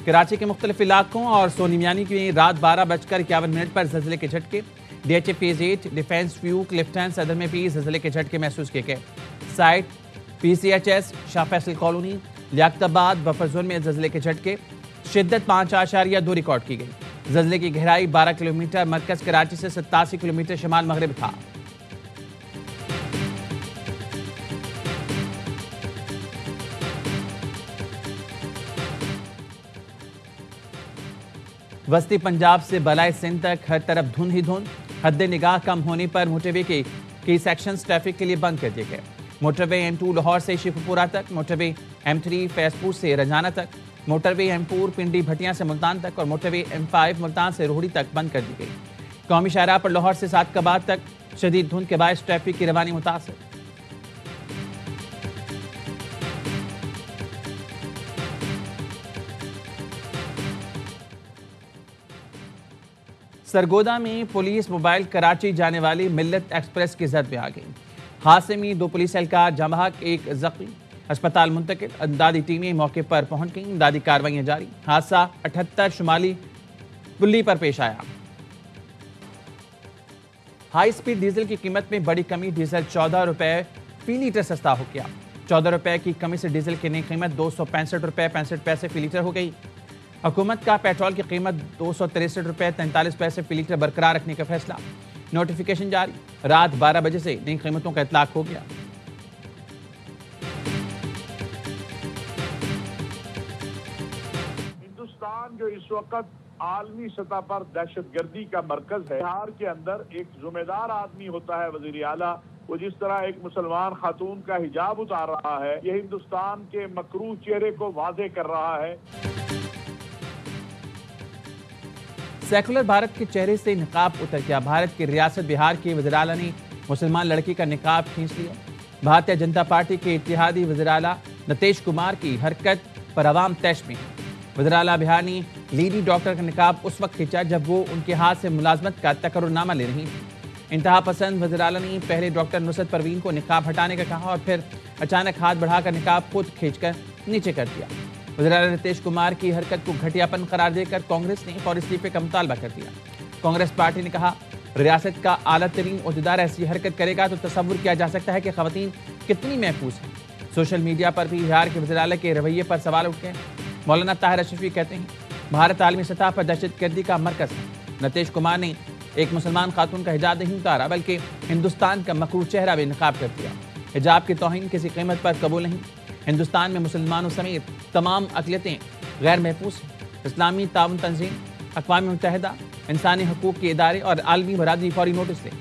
कराची के मुख्तलिफ इलाकों और सोनीमियानी की रात 12:51 पर जल्जले के झटके। DHA phase 8 defence view Clifton सदर में भी जल्जले के झटके महसूस किए गए। Site PCHS Shah Faisal colony Liaquatabad buffer zone में जल्जले के झटके। शिद्दत 5.2 रिकॉर्ड की गई। जल्जले की गहराई 12 किलोमीटर, मरकज कराची से 87 किलोमीटर शमाल मगरिब था। वस्ती पंजाब से बलाए सिंध तक हर तरफ धुंध ही धुंध। हद निगाह कम होने पर मोटरवे के कई सेक्शंस ट्रैफिक के लिए बंद कर दिए गए। मोटरवे M2 लाहौर से शिखपुरा तक, मोटरवे M3 फैजपुर से रजाना तक, मोटरवे M4 पिंडी भटिया से मुल्तान तक और मोटरवे M5 मुल्तान से रोहड़ी तक बंद कर दी गई। कौमी शाहराह पर लाहौर से सादकाबाद तक शदीद धुंध के बायस ट्रैफिक की रवानी मुतासर। सरगोदा में पुलिस मोबाइल कराची जाने वाली मिल्लत एक्सप्रेस की जद में आ गई। हादसे में 2 पुलिस एहलकार जमाक, 1 जख्मी, अस्पताल मुंतकिल। इमदादी टीमें मौके पर पहुंच गई। इमदादी कार्रवाइयां जारी। हादसा 78 शुमाली पुली पर पेश आया। हाई स्पीड डीजल की कीमत में बड़ी कमी। डीजल 14 रुपए फी लीटर सस्ता हो गया। 14 रुपए की कमी से डीजल की नई कीमत 265 रुपए 65 पैसे फी लीटर हो गई। हुकूमत का पेट्रोल की कीमत 263 रुपए 43 पैसे फी लीटर बरकरार रखने का फैसला। नोटिफिकेशन जारी। रात 12 बजे से नई कीमतों का इतलाक हो गया। हिंदुस्तान जो इस वक्त आलमी सतह पर दहशतगर्दी का मरकज है, बिहार के अंदर एक जिम्मेदार आदमी होता है वजीर आला, वो जिस तरह एक मुसलमान खातून का हिजाब उतार रहा है, ये हिंदुस्तान के मकरूह चेहरे को वाज़े कर रहा है। सेकुलर भारत के चेहरे से निकाब उतर गया। भारत की रियासत बिहार के वज़ीर आला ने मुसलमान लड़की का निकाब खींच लिया। भारतीय जनता पार्टी के इत्तेहादी वज़ीर आला नीतीश कुमार की हरकत पर अवाम तैश में है। वज़ीर आला बिहार ने लेडी डॉक्टर का निकाब उस वक्त खींचा जब वो उनके हाथ से मुलाजमत का तकर्रुरनामा ले रही थी। इंतहा पसंद वज़ीर आला ने पहले डॉक्टर नुसरत परवीन को निकाब हटाने का कहा और फिर अचानक हाथ बढ़ाकर निकाब खुद खींचकर नीचे कर दिया। वज़ीर आला नीतीश कुमार की हरकत को घटियापन करार देकर कांग्रेस ने फौरी इस्तीफे का मुतालबा कर दिया। कांग्रेस पार्टी ने कहा, रियासत का आला तरीन ओहदेदार ऐसी हरकत करेगा तो तसव्वुर किया जा सकता है कि खवातीन कितनी महफूज हैं। सोशल मीडिया पर भी बिहार के वज़ीर आला के रवैये पर सवाल उठ गए। मौलाना ताहिर अशरफी कहते हैं, भारत आलमी सतह पर दहशतगर्दी का मरकज है। नीतीश कुमार ने एक मुसलमान खातून का हिजाब नहीं उतारा बल्कि हिंदुस्तान का मकरूह चेहरा भी नकाब कर दिया। हिजाब की तौहीन किसी कीमत पर कबूल नहीं। हिंदुस्तान में मुसलमानों समेत तमाम अक़लियतें गैर महफूज हैं। इस्लामी ताउन तंजीम, अक़वाम मुत्तहिदा, इंसानी हकूक़ के इदारे और आलमी बरादरी फौरी नोटिस लें।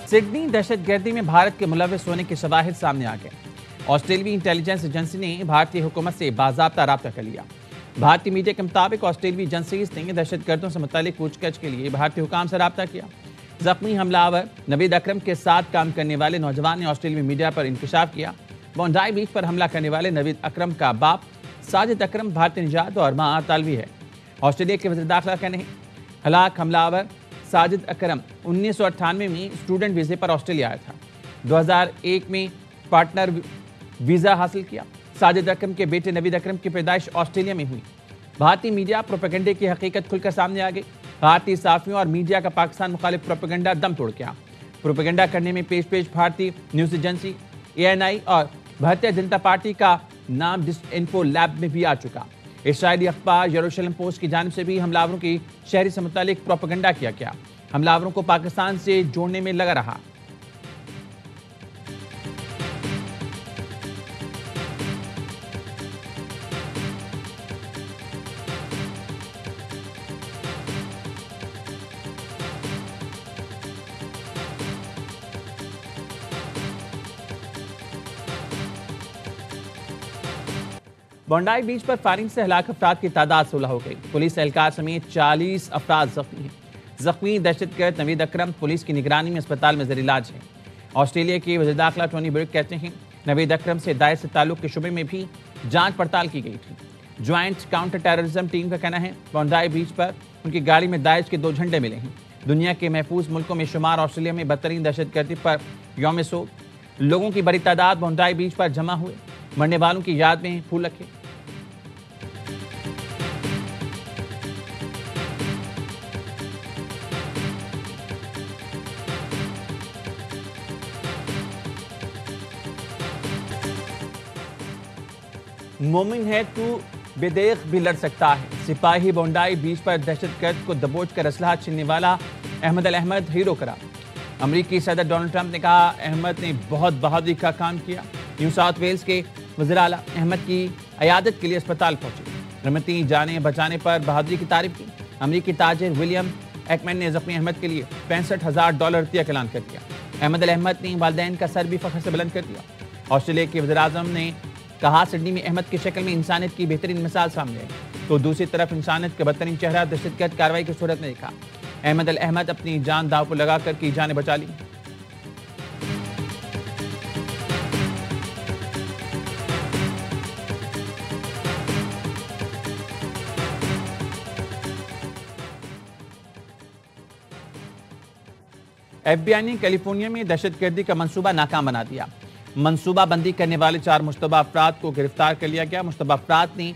सिडनी दहशतगर्दी में भारत के मुलविस होने के शवाहिद सामने आ गए। ऑस्ट्रेलियाई इंटेलिजेंस एजेंसी ने भारतीय हुकूमत से बाज़ाब्ता राब्ता कर लिया। भारतीय मीडिया के मुताबिक ऑस्ट्रेलियाई एजेंसीज ने दहशतगर्दों से मुतालिक पूछताछ के लिए भारतीय हुकाम से राब्ता किया। जख्मी हमलावर नवीद अकरम के साथ काम करने वाले नौजवान ने ऑस्ट्रेलियाई मीडिया पर इंकशाफ किया। बोंडाई बीच पर हमला करने वाले नवीद अकरम का बाप साजिद अकरम भारतीय निजात और मां तालवी है। ऑस्ट्रेलिया के वज़ीर दाखिला कहने हैं, हलाक हमलावर साजिद अकरम 1998 में स्टूडेंट वीज़े पर ऑस्ट्रेलिया आया था। 2001 में पार्टनर वीज़ा हासिल किया। साजिद अकरम के बेटे नवीद अकरम की पैदाइश ऑस्ट्रेलिया में हुई। भारतीय मीडिया प्रोपेगेंडे की हकीकत खुलकर सामने आ गई। भारतीय सहाफ़ियों और मीडिया का पाकिस्तान मुखालिफ प्रोपेगेंडा दम तोड़ गया। प्रोपेगेंडा करने में पेश भारतीय न्यूज़ एजेंसी ANI और भारतीय जनता पार्टी का नाम डिसइंफो लैब में भी आ चुका। इस्राइली अखबार यरूशलेम पोस्ट की जानिब से भी हमलावरों की शहरी से मुतालिक प्रोपेगेंडा किया गया। हमलावरों को पाकिस्तान से जोड़ने में लगा रहा। बोंडाई बीच पर फायरिंग से हलाक अफराद की तादाद 16 हो गई। पुलिस एहलकार समेत 40 अफराद जख्मी हैं। जख्मी दहशतगर्द नवीद अकरम पुलिस की निगरानी में अस्पताल में ज़ेर इलाज है। ऑस्ट्रेलिया के वज़ीर दाखिला टोनी ब्रुक कहते हैं नवीद अकरम से दाइश से ताल्लुक के शुबे में भी जांच पड़ताल की गई थी। ज्वाइंट काउंटर टेररिज्म टीम का कहना है बोंडाई बीच पर उनकी गाड़ी में दाइश के 2 झंडे मिले हैं। दुनिया के महफूज मुल्कों में शुमार ऑस्ट्रेलिया में बदतरीन दहशतगर्दी पर यौम सोग लोगों की बड़ी तादाद बोंडाई बीच पर जमा हुए। मरने वालों की याद में फूल रखे। मोमिन है तू बेदेख भी लड़ सकता है। सिपाही बोंडाई बीच पर दहशतगर्द को दबोच कर असलहा छीनने वाला अहमद अल-अहमद हीरो करार। अमरीकी सदर डोनाल्ड ट्रंप ने कहा अहमद ने बहुत बहादुरी का काम किया। न्यू साउथ वेल्स के वज़ीर आला अहमद की अयादत के लिए अस्पताल पहुंचे। रमती जाने बचाने पर बहादुरी की तारीफ की। अमरीकी ताजिर विलियम एकमैन ने जख्मी अहमद के लिए $65,000 रुपया का ऐलान कर दिया। अहमद अल-अहमद ने वालिदैन का सर भी फख्र से बुलंद कर दिया। ऑस्ट्रेलिया के वज़ीर आज़म ने कहा सिडनी में अहमद की शक्ल में इंसानियत की बेहतरीन मिसाल सामने आई, तो दूसरी तरफ इंसानियत का बदतरीन चेहरा दहशतगर्द कार्रवाई की सूरत में देखा। अहमद अल-अहमद अपनी जान दांव पर लगाकर की जाने बचा ली। FBI ने कैलिफोर्निया में दहशतगर्दी का मंसूबा नाकाम बना दिया। मंसूबा बंदी करने वाले 4 मुश्तबा अफराद को गिरफ्तार कर लिया गया। मुश्तबा अफराद ने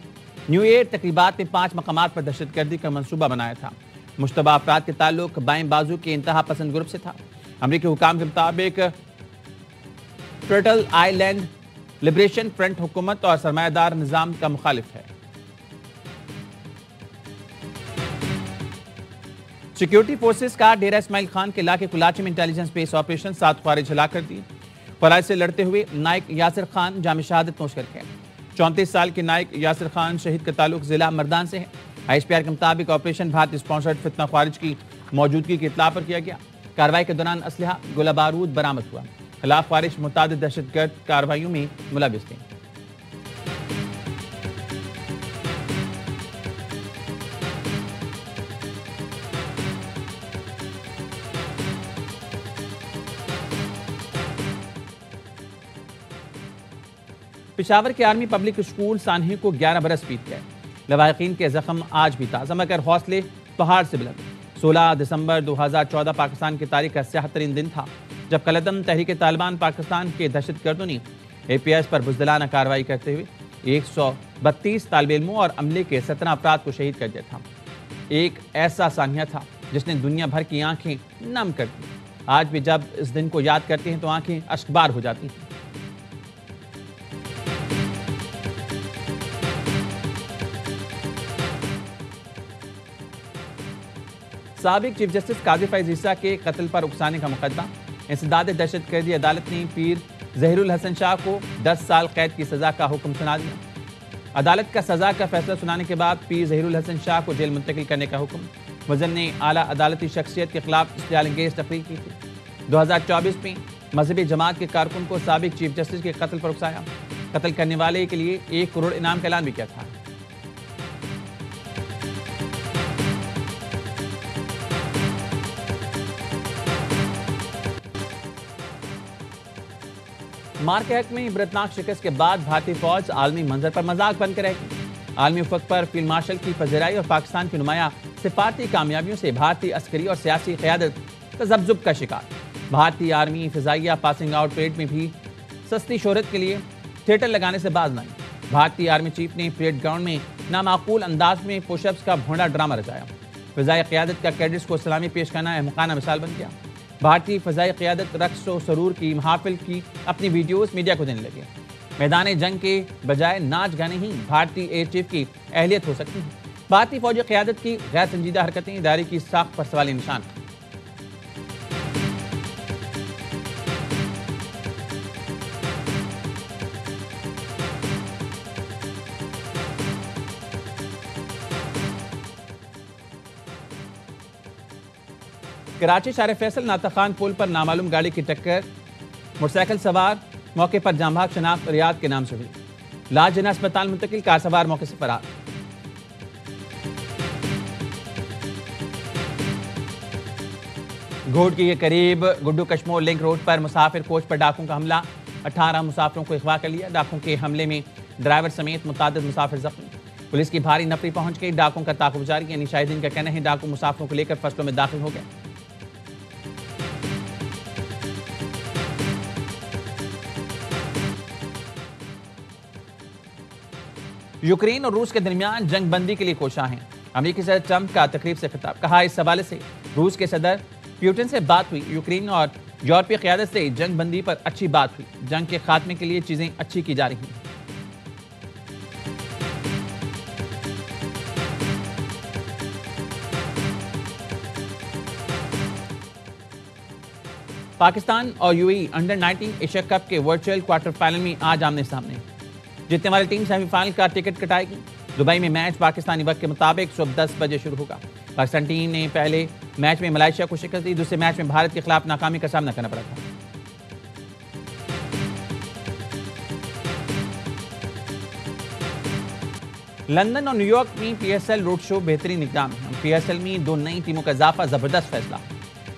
न्यू ईयर तकरीबात में 5 मकामात पर दहशतगर्दी का मंसूबा बनाया था। मुश्तबा अफराद के ताल्लुक बाएं बाजू के इंतहा पसंद ग्रुप से था। अमरीकी हुकाम के मुताबिक टर्टल आइलैंड लिबरेशन फ्रंट हुकूमत और सरमायादार निजाम का मुखालिफ है। सिक्योरिटी फोर्सेस का डेरा इस्माइल खान के इलाके कुलाची में इंटेलिजेंस बेस ऑपरेशन 7 ख्वारिज हलाक कर दिए। फराज से लड़ते हुए नायक यासिर खान जाम शहादत नोश कर गए। 34 साल के नायक यासिर खान शहीद का ताल्लुक जिला मर्दान से है। ISPR के मुताबिक ऑपरेशन भारतीय स्पॉन्सर्ड फितना ख्वारिज की मौजूदगी की इत्तला पर किया गया। कार्रवाई के दौरान असलहा गोला बारूद बरामद हुआ। खिलाफ ख्वारिज मुतादिद दहशतगर्द कार्रवाइयों में मुलविस थे। पेशावर के आर्मी पब्लिक स्कूल सानही को 11 बरस बीत गए। लवाहिकीन के जख्म आज भी ताज़ा मगर हौसले पहाड़ से बुलंद। 16 दिसंबर 2014 पाकिस्तान की तारीख का 76 दिन था जब कलदम तहरीक तालिबान पाकिस्तान के दहशतगर्दों ने APS पर बुज़दिलाना कार्रवाई करते हुए 132 तालिब इल्मों और अमले के 17 अफराद को शहीद कर दिया था। एक ऐसा सानिया था जिसने दुनिया भर की आंखें नम कर दी। आज भी जब इस दिन को याद करते हैं तो आंखें अश्कबार हो जाती हैं। साबिक चीफ जस्टिस काजी फैज ईसा के कत्ल पर उकसाने का मुकदमा। इंसदाद दहशतगर्दी अदालत ने पीर जहीरुल हसन शाह को 10 साल कैद की सजा का हुक्म सुना दिया। अदालत का सजा का फैसला सुनाने के बाद पीर जहीरुल हसन शाह को जेल मुंतकिल करने का हुक्म। वज़न ने आला अदालती शख्सियत के खिलाफ इश्तियाल-अंगेज तकरीर की थी। 2024 में मजहबी जमात के कारकुन को साबिक चीफ जस्टिस के कत्ल पर उकसाया। कत्ल करने वाले के लिए 1 करोड़ इनाम का ऐलान भी किया था। मार के हक में इबरतनाक शिकस्त के बाद भारतीय फौज आलमी मंजर पर मजाक बनकर रहेगी। आलमी उफक पर फील्ड मार्शल की पजराई और पाकिस्तान की नुमाया सिफारती कामयाबियों से भारतीय अस्करी और सियासी क़यादत तज़ब्ज़ुब का शिकार। भारतीय आर्मी फिजाइया पासिंग आउट परेड में भी सस्ती शोहरत के लिए थिएटर लगाने से बाज नहीं। भारतीय आर्मी चीफ ने परेड ग्राउंड में नामाकूल अंदाज में पुशअप्स का भोंडा ड्रामा रचाया। फिजाई क़यादत का कैडेट्स को सलामी पेश करना अहमकाना मिसाल बन गया। भारतीय फ़ज़ाई क़यादत रक्स व सरूर की महाफिल की अपनी वीडियोस मीडिया को देने लगे। मैदान जंग के बजाय नाच गाने ही भारतीय एयर चीफ की अहलियत हो सकती है। भारतीय फौजी क़यादत की गैर संजीदा हरकतें इदारे की साख पर सवाल निशान। कराची शार फैसल नाता खान पुल पर नामालूम गाड़ी की टक्कर। मोटरसाइकिल सवार मौके पर जांबाग शनाख्त रियाद के नाम से हुई। लाल जिन्ना अस्पताल मुंतकिल, कार सवार मौके से फरार। घोटकी के करीब गुड्डू कश्मोर लिंक रोड पर मुसाफिर कोच पर डाकुओं का हमला, 18 मुसाफिरों को अगवा कर लिया। डाकुओं के हमले में ड्राइवर समेत मुतादिद मुसाफिर जख्मी। पुलिस की भारी नफरी पहुंच गई। डाकुओं का ताकुब जारी। यानी शाहिदीन का कहना है डाकू मुसाफिरों को लेकर फसलों में दाखिल हो गए। यूक्रेन और रूस के दरमियान जंग बंदी के लिए कोशिश हैं। अमेरिकी सदर ट्रंप का तकरीब से खिताब। कहा, इस हवाले से रूस के सदर पुतिन से बात हुई। यूक्रेन और यूरोपीय क़यादत से जंग बंदी पर अच्छी बात हुई। जंग के खात्मे के लिए चीजें अच्छी की जा रही हैं। पाकिस्तान और यूएई अंडर 19 एशिया कप के वर्चुअल क्वार्टर फाइनल में आज आमने सामने। जीतने वाली टीम सेमीफाइनल का टिकट कटाएगी। दुबई में मैच पाकिस्तानी वक्त के मुताबिक सुबह 10 बजे शुरू होगा। पाकिस्तान टीम ने पहले मैच में मलेशिया को शिकस्त दी। दूसरे मैच में भारत के खिलाफ नाकामी का सामना करना पड़ा था। लंदन और न्यूयॉर्क में पीएसएल रोड शो बेहतरीन इकदाम है। पीएसएल में 2 नई टीमों का इजाफा जबरदस्त फैसला।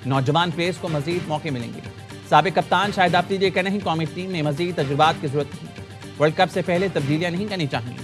नौजवान प्लेयर्स को मजीद मौके मिलेंगे। साबिक कप्तान शाहिद आफरीदी का कहना है, कौमी टीम में मजीद तजुर्बात की जरूरत नहीं। वर्ल्ड कप से पहले तब्दीलियां नहीं करनी चाहिए।